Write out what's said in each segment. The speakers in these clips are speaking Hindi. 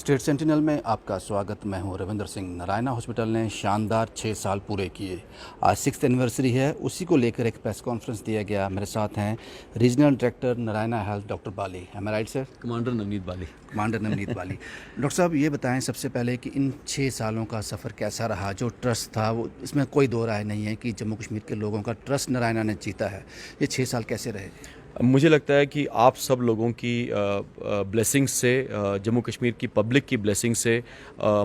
स्टेट सेंटिनल में आपका स्वागत। मैं हूं रविंदर सिंह। नारायणा हॉस्पिटल ने शानदार 6 साल पूरे किए। आज 6th एनिवर्सरी है, उसी को लेकर एक प्रेस कॉन्फ्रेंस दिया गया। मेरे साथ हैं regional director Narayana health doctor Bali. Am I right sir? Commander Navneet Bali. Commander Navneet Bali. Doctor साहब, ये बताएं सबसे पहले कि इन 6 सालों का सफ़र कैसा रहा? जो ट्रस्ट था वो, इसमें कोई दो राय नहीं है कि जम्मू कश्मीर के लोगों का ट्रस्ट नारायणा ने जीता है। ये 6 साल कैसे रहे? मुझे लगता है कि आप सब लोगों की ब्लेसिंग्स से, जम्मू कश्मीर की पब्लिक की ब्लेसिंग से,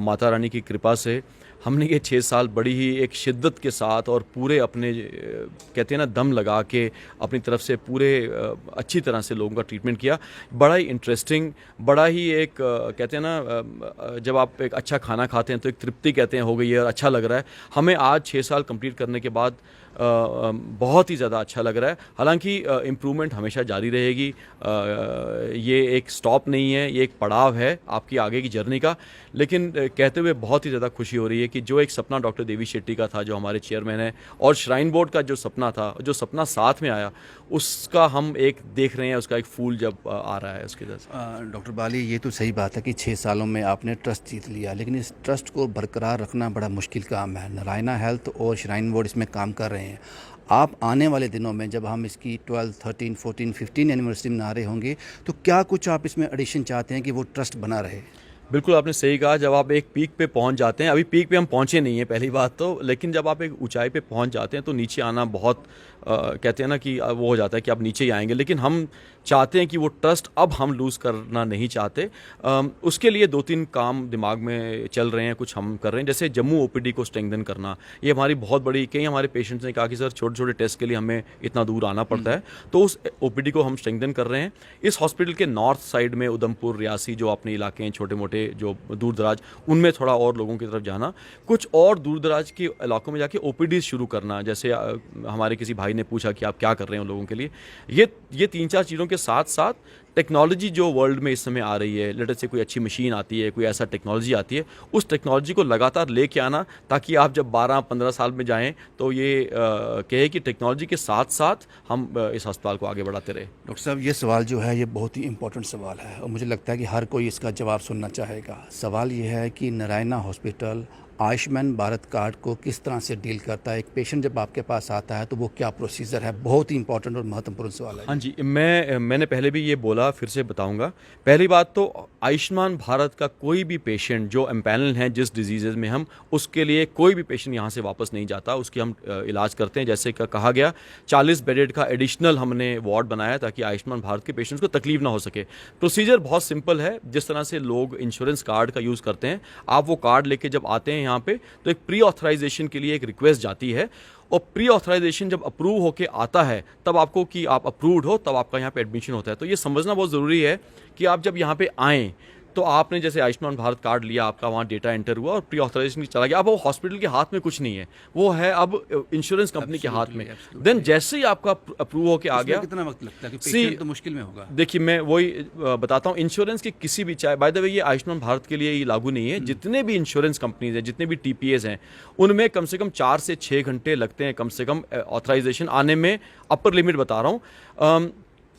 माता रानी की कृपा से हमने ये 6 साल बड़ी ही एक शिद्दत के साथ और पूरे अपने कहते हैं ना दम लगा के अपनी तरफ से पूरे अच्छी तरह से लोगों का ट्रीटमेंट किया। बड़ा ही इंटरेस्टिंग, बड़ा ही एक कहते हैं ना जब आप एक अच्छा खाना खाते हैं तो एक तृप्ति कहते हैं हो गई है और अच्छा लग रहा है। हमें आज 6 साल कंप्लीट करने के बाद बहुत ही ज़्यादा अच्छा लग रहा है। हालांकि इम्प्रूवमेंट हमेशा जारी रहेगी। ये एक स्टॉप नहीं है, ये एक पड़ाव है आपकी आगे की जर्नी का। लेकिन कहते हुए बहुत ही ज़्यादा खुशी हो रही है कि जो एक सपना डॉक्टर देवी शेट्टी का था, जो हमारे चेयरमैन है, और श्राइन बोर्ड का जो सपना था, जो सपना साथ में आया, उसका हम एक देख रहे हैं, उसका एक फूल जब आ रहा है उसके जैसे। डॉक्टर बाली, ये तो सही बात है कि 6 सालों में आपने ट्रस्ट जीत लिया, लेकिन इस ट्रस्ट को बरकरार रखना बड़ा मुश्किल काम है। नारायणा हेल्थ और श्राइन बोर्ड इसमें काम कर रहे हैं। आप आने वाले दिनों में जब हम इसकी 12, 13, 14, 15 एनिवर्सरी मना रहे होंगे, तो क्या कुछ आप इसमें एडिशन चाहते हैं कि वो ट्रस्ट बना रहे? बिल्कुल, आपने सही कहा। जब आप एक पीक पे पहुंच जाते हैं, अभी पीक पे हम पहुंचे नहीं हैं पहली बात तो, लेकिन जब आप एक ऊंचाई पे पहुंच जाते हैं तो नीचे आना बहुत कहते हैं ना कि वो हो जाता है कि आप नीचे ही आएंगे। लेकिन हम चाहते हैं कि वो ट्रस्ट अब हम लूज़ करना नहीं चाहते। उसके लिए 2-3 काम दिमाग में चल रहे हैं, कुछ हम कर रहे हैं। जैसे जम्मू ओपीडी को स्ट्रेंथन करना, ये हमारी बहुत बड़ी, कई हमारे पेशेंट्स ने कहा कि सर छोटे छोटे टेस्ट के लिए हमें इतना दूर आना पड़ता है, तो उस ओपीडी को हम स्ट्रेंथन कर रहे हैं। इस हॉस्पिटल के नॉर्थ साइड में उधमपुर, रियासी, जो अपने इलाके हैं छोटे मोटे जो दूर दराज, उनमें थोड़ा और लोगों की तरफ जाना, कुछ और दूर दराज के इलाकों में जाके ओपीडी शुरू करना। जैसे हमारे किसी भाई ने पूछा कि आप क्या कर रहे हैं उन लोगों के लिए। ये 3-4 चीज़ों के साथ साथ टेक्नोलॉजी जो वर्ल्ड में इस समय आ रही है, लेटर से कोई अच्छी मशीन आती है, कोई ऐसा टेक्नोलॉजी आती है, उस टेक्नोलॉजी को लगातार लेके आना, ताकि आप जब 12-15 साल में जाएं तो ये कहे कि टेक्नोलॉजी के साथ साथ हम इस अस्पताल को आगे बढ़ाते रहे। डॉक्टर साहब, ये सवाल जो है ये बहुत ही इम्पोर्टेंट सवाल है और मुझे लगता है कि हर कोई इसका जवाब सुनना चाहेगा। सवाल ये है कि नारायणा हॉस्पिटल आयुष्मान भारत कार्ड को किस तरह से डील करता है? एक पेशेंट जब आपके पास आता है तो वो क्या प्रोसीजर है? बहुत ही इंपॉर्टेंट और महत्वपूर्ण सवाल है। हाँ जी, मैंने पहले भी ये बोला, फिर से बताऊंगा। पहली बात तो आयुष्मान भारत का कोई भी पेशेंट जो एम्पैनल हैं जिस डिजीज़ में, हम उसके लिए कोई भी पेशेंट यहाँ से वापस नहीं जाता, उसकी हम इलाज करते हैं। जैसे कहा गया, 40 बेडेड का एडिशनल हमने वार्ड बनाया ताकि आयुष्मान भारत के पेशेंट्स को तकलीफ ना हो सके। प्रोसीजर बहुत सिंपल है। जिस तरह से लोग इंश्योरेंस कार्ड का यूज़ करते हैं, आप वो कार्ड लेके जब आते हैं यहाँ पे, तो एक प्री ऑथराइजेशन के लिए एक रिक्वेस्ट जाती है, और प्री ऑथराइजेशन जब अप्रूव होके आता है, तब आपको कि आप अप्रूव्ड हो, तब आपका यहाँ पे एडमिशन होता है। तो ये समझना बहुत ज़रूरी है कि आप जब यहाँ पे आएँ तो आपने जैसे आयुष्मान भारत कार्ड लिया, आपका वहाँ डेटा एंटर हुआ और प्री ऑथराइजेशन चला गया। अब वो हॉस्पिटल के हाथ में कुछ नहीं है, वो है अब इंश्योरेंस कंपनी के हाथ में। देन जैसे ही आपका अप्रूव होके आ गया, कितना वक्त लगता है कि पेशेंट तो मुश्किल में होगा? देखिए, मैं वही बताता हूँ। इंश्योरेंस की किसी भी, चाहे बाय द वे ये आयुष्मान भारत के लिए ये लागू नहीं है, जितने भी इंश्योरेंस कंपनीज हैं, जितने भी टीपीएस हैं, उनमें कम से कम 4 से 6 घंटे लगते हैं कम से कम ऑथराइजेशन आने में। अपर लिमिट बता रहा हूँ,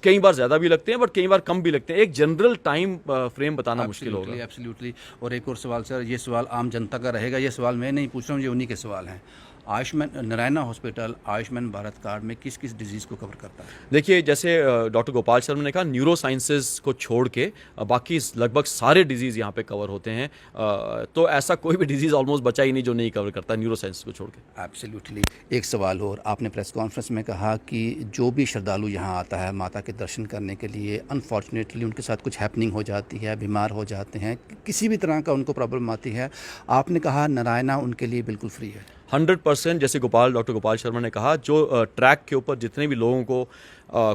कई बार ज़्यादा भी लगते हैं बट कई बार कम भी लगते हैं। एक जनरल टाइम फ्रेम बताना मुश्किल होगा। एब्सोल्युटली। और एक और सवाल सर, ये सवाल आम जनता का रहेगा, ये सवाल मैं नहीं पूछ रहा हूँ, ये उन्हीं के सवाल हैं। आयुष्मान नारायणा हॉस्पिटल आयुष्मान भारत कार्ड में किस किस डिजीज़ को कवर करता है? देखिए, जैसे डॉक्टर गोपाल शर्मा ने कहा, न्यूरो साइंसेज को छोड़ के बाकी लगभग सारे डिजीज़ यहाँ पे कवर होते हैं। तो ऐसा कोई भी डिजीज़ ऑलमोस्ट बचा ही नहीं जो नहीं कवर करता न्यूरो साइंस को छोड़ के। एब्सोल्युटली। एक सवाल और, आपने प्रेस कॉन्फ्रेंस में कहा कि जो भी श्रद्धालु यहाँ आता है माता के दर्शन करने के लिए, अनफॉर्चुनेटली उनके साथ कुछ हैपनिंग हो जाती है, बीमार हो जाते हैं, किसी भी तरह का उनको प्रॉब्लम आती है, आपने कहा नारायणा उनके लिए बिल्कुल फ्री है। 100%। जैसे डॉक्टर गोपाल शर्मा ने कहा, जो ट्रैक के ऊपर जितने भी लोगों को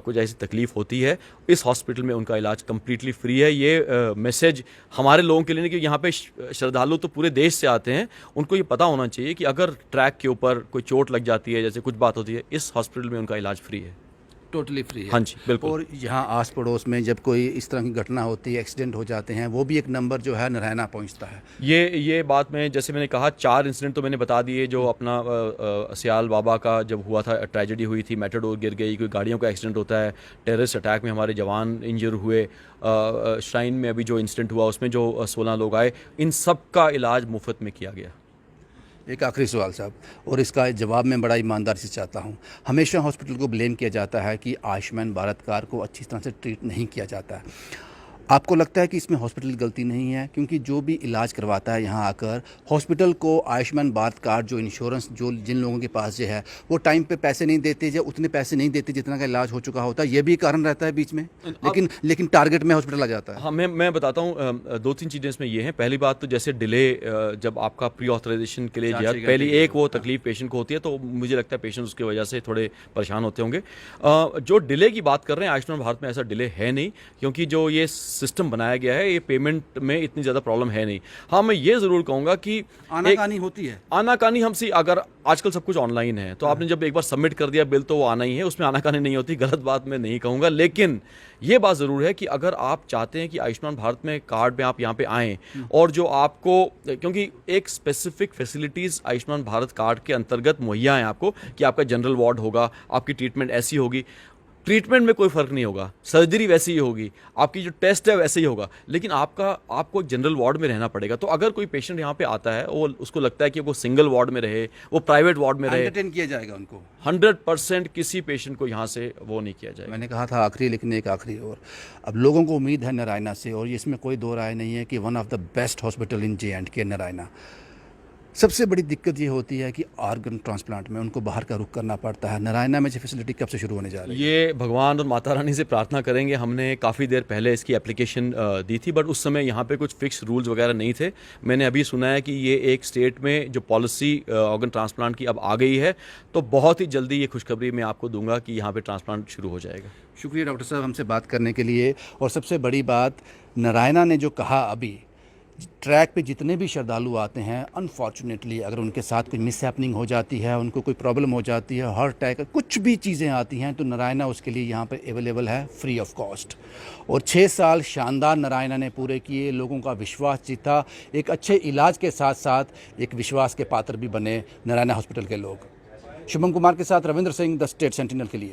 कुछ ऐसी तकलीफ होती है, इस हॉस्पिटल में उनका इलाज कम्प्लीटली फ्री है। ये मैसेज हमारे लोगों के लिए नहीं, कि यहाँ पे श्रद्धालु तो पूरे देश से आते हैं, उनको ये पता होना चाहिए कि अगर ट्रैक के ऊपर कोई चोट लग जाती है, जैसे कुछ बात होती है, इस हॉस्पिटल में उनका इलाज फ्री है। टोटली फ्री है। हाँ जी, बिल्कुल। और यहाँ आस पड़ोस में जब कोई इस तरह की घटना होती है, एक्सीडेंट हो जाते हैं, वो भी एक नंबर जो है नारायणा पहुँचता है। ये बात मैं, जैसे मैंने कहा, 4 इंसिडेंट तो मैंने बता दिए। जो अपना सियाल बाबा का जब हुआ था, ट्रेजेडी हुई थी, मेटाडोर गिर गई, कोई गाड़ियों का एक्सीडेंट होता है, टेररिस्ट अटैक में हमारे जवान इंजर हुए, श्राइन में अभी जो इंसिडेंट हुआ उसमें जो 16 लोग आए, इन सब का इलाज मुफ्त में किया गया। एक आखिरी सवाल साहब, और इसका जवाब मैं बड़ा ईमानदारी से चाहता हूँ। हमेशा हॉस्पिटल को ब्लेम किया जाता है कि आयुष्मान भारत कार्ड को अच्छी तरह से ट्रीट नहीं किया जाता है। आपको लगता है कि इसमें हॉस्पिटल की गलती नहीं है? क्योंकि जो भी इलाज करवाता है यहाँ आकर, हॉस्पिटल को आयुष्मान भारत कार्ड जो इंश्योरेंस जो जिन लोगों के पास जो है वो टाइम पे पैसे नहीं देते, या उतने पैसे नहीं देते जितना का इलाज हो चुका होता है, ये भी कारण रहता है बीच में। लेकिन टारगेट में हॉस्पिटल आ जाता है। हाँ, मैं बताता हूँ। 2-3 चीज़ें इसमें ये हैं। पहली बात तो जैसे डिले, जब आपका प्री ऑथराइजेशन के लिए जाए, पहली एक वो तकलीफ पेशेंट को होती है, तो मुझे लगता है पेशेंट उसकी वजह से थोड़े परेशान होते होंगे। जो डिले की बात कर रहे हैं, आयुष्मान भारत में ऐसा डिले है नहीं, क्योंकि जो ये सिस्टम बनाया गया है, ये पेमेंट में इतनी ज़्यादा प्रॉब्लम है नहीं। हाँ, मैं ये ज़रूर कहूँगा कि आनाकानी होती है। आनाकानी हमसे, अगर आजकल सब कुछ ऑनलाइन है तो आपने जब एक बार सबमिट कर दिया बिल, तो वो आना ही है, उसमें आनाकानी नहीं होती। गलत बात मैं नहीं कहूँगा, लेकिन ये बात ज़रूर है कि अगर आप चाहते हैं कि आयुष्मान भारत में कार्ड में आप यहाँ पे आएँ, और जो आपको, क्योंकि एक specific facilities Ayushman Bharat card के अंतर्गत मुहैया हैं आपको, कि आपका जनरल वार्ड होगा, आपकी ट्रीटमेंट ऐसी होगी, ट्रीटमेंट में कोई फ़र्क नहीं होगा, सर्जरी वैसी ही होगी, आपकी जो टेस्ट है वैसे ही होगा, लेकिन आपको जनरल वार्ड में रहना पड़ेगा। तो अगर कोई पेशेंट यहाँ पे आता है, वो उसको लगता है कि वो सिंगल वार्ड में रहे, वो प्राइवेट वार्ड में रहे, एंटरटेन किया जाएगा उनको। 100% किसी पेशेंट को यहाँ से वो नहीं किया जाएगा। मैंने कहा था आखिरी, लेकिन एक आखिरी और, अब लोगों को उम्मीद है नारायणा से, और इसमें कोई दो राय नहीं है कि one of the best hospital in J&K Narayana. सबसे बड़ी दिक्कत ये होती है कि ऑर्गन ट्रांसप्लांट में उनको बाहर का रुख करना पड़ता है। नारायणा में ये फैसिलिटी कब से शुरू होने जा रही है? ये भगवान और माता रानी से प्रार्थना करेंगे। हमने काफ़ी देर पहले इसकी एप्लीकेशन दी थी, बट उस समय यहाँ पे कुछ फिक्स रूल्स वगैरह नहीं थे। मैंने अभी सुना है कि ये एक स्टेट में जो पॉलिसी ऑर्गन ट्रांसप्लांट की अब आ गई है, तो बहुत ही जल्दी ये खुशखबरी मैं आपको दूंगा कि यहाँ पे ट्रांसप्लांट शुरू हो जाएगा। शुक्रिया डॉक्टर साहब हमसे बात करने के लिए। और सबसे बड़ी बात, नारायणा ने जो कहा अभी, ट्रैक पे जितने भी श्रद्धालु आते हैं, अनफॉर्चुनेटली अगर उनके साथ कोई मिस हैपनिंग हो जाती है, उनको कोई प्रॉब्लम हो जाती है, हार्ट अटैक, कुछ भी चीज़ें आती हैं, तो नारायणा उसके लिए यहाँ पे अवेलेबल है फ्री ऑफ कॉस्ट। और 6 साल शानदार नारायणा ने पूरे किए, लोगों का विश्वास जीता, एक अच्छे इलाज के साथ साथ एक विश्वास के पात्र भी बने नारायणा हॉस्पिटल के लोग। शुभम कुमार के साथ Ravindra Singh, the state sentinel के लिए।